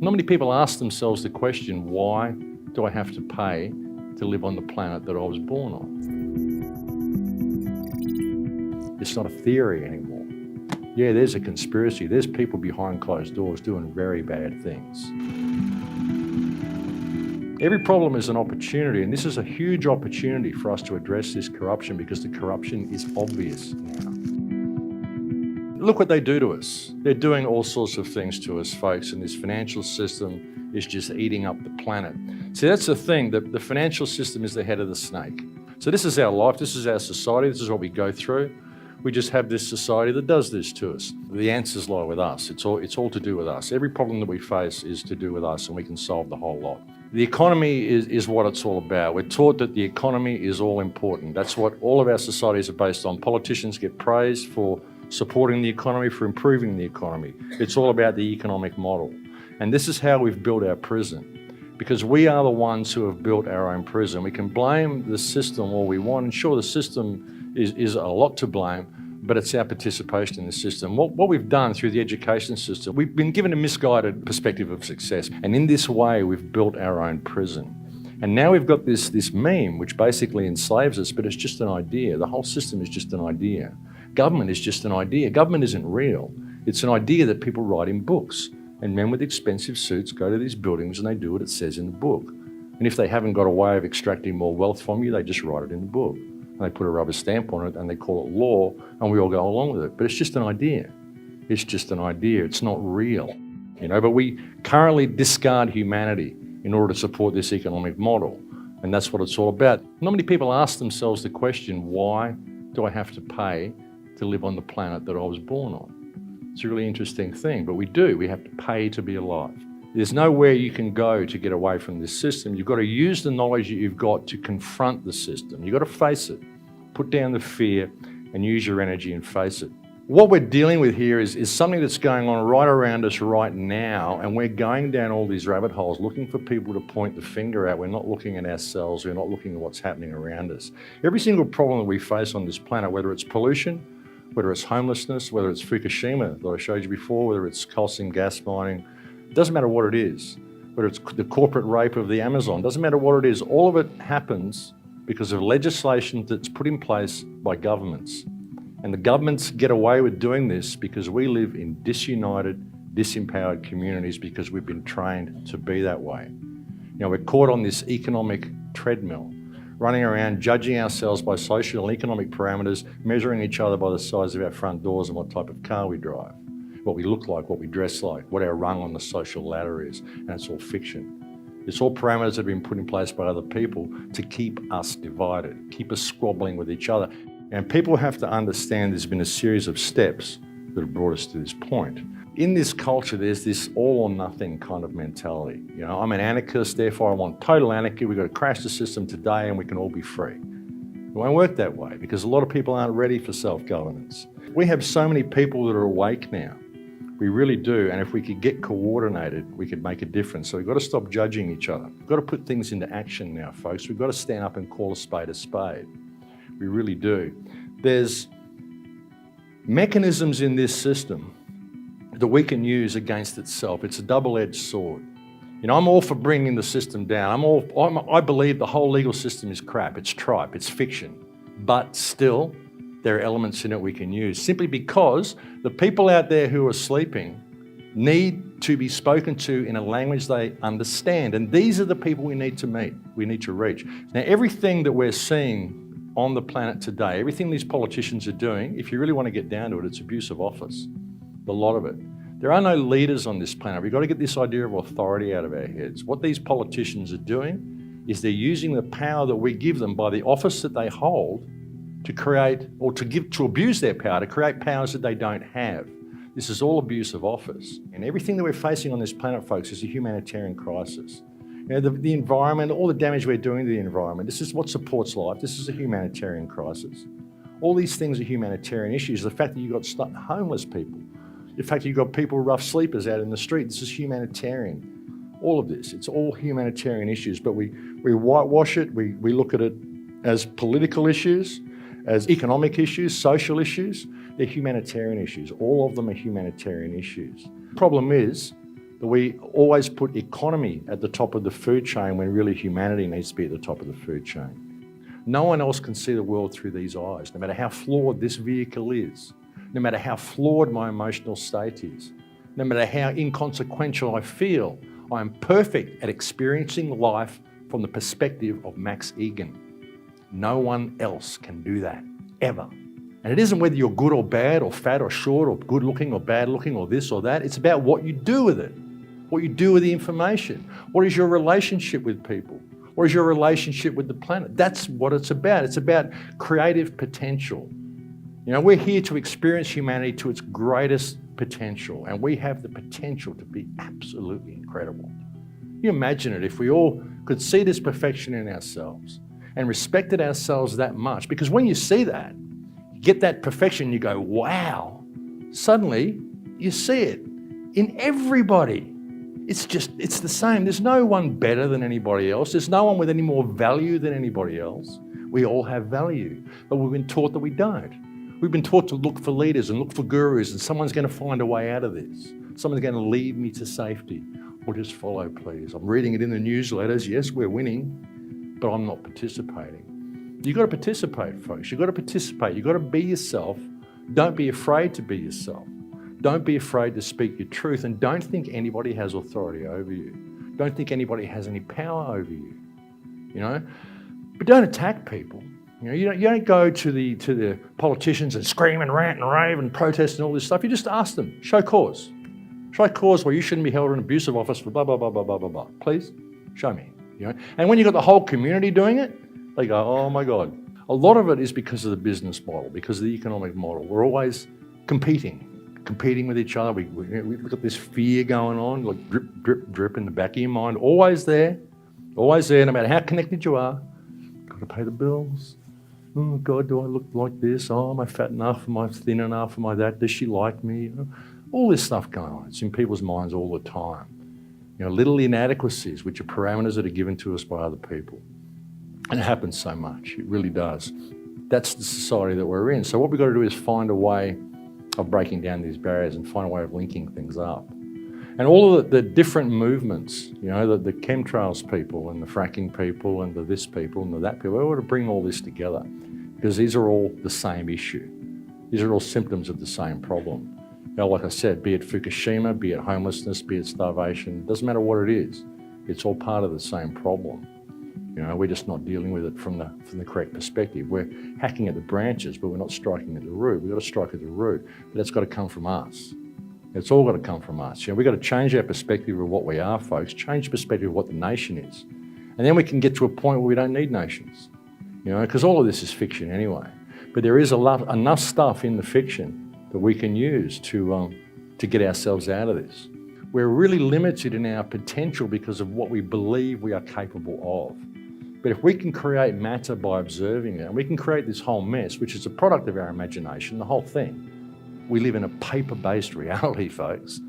Not many people ask themselves the question, why do I have to pay to live on the planet that I was born on? It's not a theory anymore. Yeah, there's a conspiracy. There's people behind closed doors doing very bad things. Every problem is an opportunity, and this is a huge opportunity for us to address this corruption because the corruption is obvious now. Look what they do to us. They're doing all sorts of things to us, folks, and this financial system is just eating up the planet. See, that's the thing, that the financial system is the head of the snake. So this is our life, this is our society, this is what we go through. We just have this society that does this to us. The answers lie with us. It's all to do with us. Every problem that we face is to do with us, and we can solve the whole lot. The economy is what it's all about. We're taught that the economy is all important. That's what all of our societies are based on. Politicians get praised for supporting the economy, for improving the economy. It's all about the economic model. And this is how we've built our prison. Because we are the ones who have built our own prison. We can blame the system all we want, and sure, the system is a lot to blame, but it's our participation in the system. What we've done through the education system, we've been given a misguided perspective of success. And in this way, we've built our own prison. And now we've got this meme, which basically enslaves us, but it's just an idea. The whole system is just an idea. Government is just an idea. Government isn't real. It's an idea that people write in books. And men with expensive suits go to these buildings and they do what it says in the book. And if they haven't got a way of extracting more wealth from you, they just write it in the book. And they put a rubber stamp on it and they call it law, and we all go along with it. But it's just an idea. It's just an idea. It's not real. But we currently discard humanity in order to support this economic model. And that's what it's all about. Not many people ask themselves the question, why do I have to pay to live on the planet that I was born on? It's a really interesting thing, but we do. We have to pay to be alive. There's nowhere you can go to get away from this system. You've got to use the knowledge that you've got to confront the system. You've got to face it, put down the fear, and use your energy and face it. What we're dealing with here is something that's going on right around us right now, and we're going down all these rabbit holes looking for people to point the finger at. We're not looking at ourselves. We're not looking at what's happening around us. Every single problem that we face on this planet, whether it's pollution, whether it's homelessness, whether it's Fukushima that I showed you before, whether it's coal seam gas mining, it doesn't matter what it is. Whether it's the corporate rape of the Amazon, doesn't matter what it is. All of it happens because of legislation that's put in place by governments. And the governments get away with doing this because we live in disunited, disempowered communities because we've been trained to be that way. We're caught on this economic treadmill, running around judging ourselves by social and economic parameters, measuring each other by the size of our front doors and what type of car we drive, what we look like, what we dress like, what our rung on the social ladder is, and it's all fiction. It's all parameters that have been put in place by other people to keep us divided, keep us squabbling with each other. And people have to understand there's been a series of steps that have brought us to this point. In this culture, there's this all or nothing kind of mentality. I'm an anarchist, therefore I want total anarchy. We've got to crash the system today and we can all be free. It won't work that way because a lot of people aren't ready for self-governance. We have so many people that are awake now. We really do, and if we could get coordinated, we could make a difference. So we've got to stop judging each other. We've got to put things into action now, folks. We've got to stand up and call a spade a spade. We really do. There's mechanisms in this system that we can use against itself. It's a double-edged sword. I'm all for bringing the system down. I believe the whole legal system is crap. It's tripe, it's fiction. But still, there are elements in it we can use simply because the people out there who are sleeping need to be spoken to in a language they understand. And these are the people we need to meet, we need to reach. Now, everything that we're seeing on the planet today, everything these politicians are doing, if you really want to get down to it, it's abuse of office. A lot of it. There are no leaders on this planet. We've got to get this idea of authority out of our heads. What these politicians are doing is they're using the power that we give them by the office that they hold to create, or to abuse their power, to create powers that they don't have. This is all abuse of office. And everything that we're facing on this planet, folks, is a humanitarian crisis. The environment, all the damage we're doing to the environment, this is what supports life. This is a humanitarian crisis. All these things are humanitarian issues. The fact that you've got homeless people, the fact that you've got people, rough sleepers out in the street, this is humanitarian. All of this, it's all humanitarian issues, but we whitewash it, we look at it as political issues, as economic issues, social issues. They're humanitarian issues. All of them are humanitarian issues. The problem is, We always put economy at the top of the food chain when really humanity needs to be at the top of the food chain. No one else can see the world through these eyes, no matter how flawed this vehicle is, no matter how flawed my emotional state is, no matter how inconsequential I feel. I am perfect at experiencing life from the perspective of Max Igan. No one else can do that, ever. And it isn't whether you're good or bad or fat or short or good looking or bad looking or this or that. It's about what you do with it, what you do with the information. What is your relationship with people? What is your relationship with the planet? That's what it's about. It's about creative potential. You know, we're here to experience humanity to its greatest potential, and we have the potential to be absolutely incredible. You imagine it if we all could see this perfection in ourselves and respected ourselves that much, because when you see that, you get that perfection, you go, wow. Suddenly, you see it in everybody. It's the same. There's no one better than anybody else. There's no one with any more value than anybody else. We all have value, but we've been taught that we don't. We've been taught to look for leaders and look for gurus, and someone's going to find a way out of this. Someone's going to lead me to safety. Or just follow, please. I'm reading it in the newsletters. Yes, we're winning, but I'm not participating. You've got to participate, folks. You've got to participate. You've got to be yourself. Don't be afraid to be yourself. Don't be afraid to speak your truth, and don't think anybody has authority over you. Don't think anybody has any power over you. You know? But don't attack people. You know, you don't go to the politicians and scream and rant and rave and protest and all this stuff. You just ask them, show cause. Show cause why you shouldn't be held in an abusive office for blah, blah, blah, blah, blah, blah, blah. Please, show me. You know? And when you've got the whole community doing it, they go, oh my God. A lot of it is because of the business model, because of the economic model. We're always competing with each other. We've got this fear going on, like drip, drip, drip in the back of your mind. Always there, no matter how connected you are. Got to pay the bills. Oh God, do I look like this? Oh, am I fat enough? Am I thin enough? Am I that? Does she like me? You know, all this stuff going on. It's in people's minds all the time. You know, little inadequacies, which are parameters that are given to us by other people. And it happens so much. It really does. That's the society that we're in. So what we've got to do is find a way of breaking down these barriers and find a way of linking things up. And all of the different movements, you know, the chemtrails people and the fracking people and the this people and the that people, we want to bring all this together because these are all the same issue. These are all symptoms of the same problem. You know, like I said, be it Fukushima, be it homelessness, be it starvation, doesn't matter what it is, it's all part of the same problem. You know, we're just not dealing with it from the correct perspective. We're hacking at the branches, but we're not striking at the root. We've got to strike at the root, but that's got to come from us. It's all got to come from us. You know, we've got to change our perspective of what we are, folks, change the perspective of what the nation is. And then we can get to a point where we don't need nations, you know, because all of this is fiction anyway. But there is enough stuff in the fiction that we can use to get ourselves out of this. We're really limited in our potential because of what we believe we are capable of. But if we can create matter by observing it, and we can create this whole mess, which is a product of our imagination, the whole thing, we live in a paper-based reality, folks,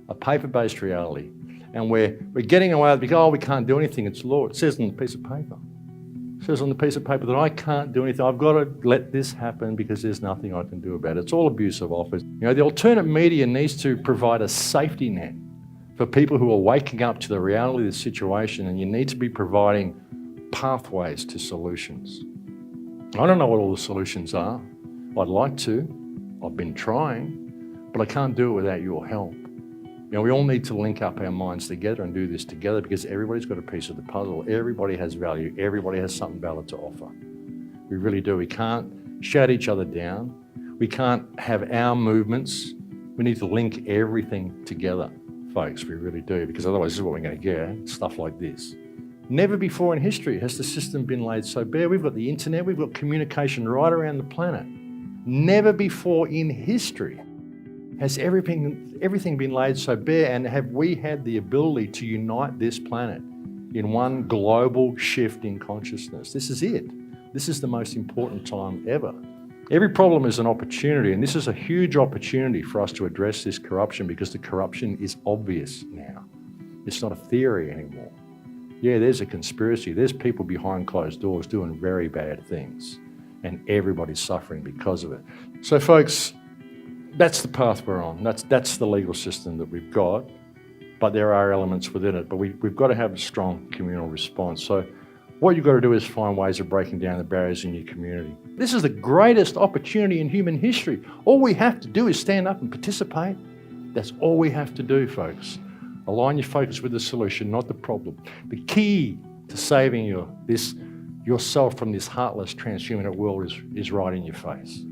a paper-based reality. And we're getting away with it because, oh, we can't do anything, it's law. It says on the piece of paper. It says on the piece of paper that I can't do anything. I've got to let this happen because there's nothing I can do about it. It's all abuse of office. You know, the alternate media needs to provide a safety net for people who are waking up to the reality of the situation, and you need to be providing pathways to solutions. I don't know what all the solutions are. I'd like to. I've been trying, but I can't do it without your help. You know, we all need to link up our minds together and do this together because everybody's got a piece of the puzzle. Everybody has value. Everybody has something valid to offer. We really do. We can't shout each other down. We can't have our movements. We need to link everything together, folks. We really do, because otherwise this is what we're going to get, stuff like this. Never before in history has the system been laid so bare. We've got the internet. We've got communication right around the planet. Never before in history has everything been laid so bare, and have we had the ability to unite this planet in one global shift in consciousness. This is it. This is the most important time ever. Every problem is an opportunity, and this is a huge opportunity for us to address this corruption, because the corruption is obvious now. It's not a theory anymore. Yeah, there's a conspiracy. There's people behind closed doors doing very bad things, and everybody's suffering because of it. So folks, that's the path we're on. That's the legal system that we've got. but there are elements within it. But we've got to have a strong communal response. So what you've got to do is find ways of breaking down the barriers in your community. This is the greatest opportunity in human history. All we have to do is stand up and participate. That's all we have to do, folks. Align your focus with the solution, not the problem. The key to saving yourself from this heartless transhumanist world is right in your face.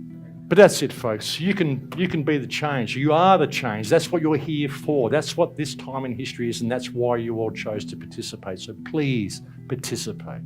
But that's it, folks. You can be the change. You are the change. That's what you're here for. That's what this time in history is, and that's why you all chose to participate. So please participate.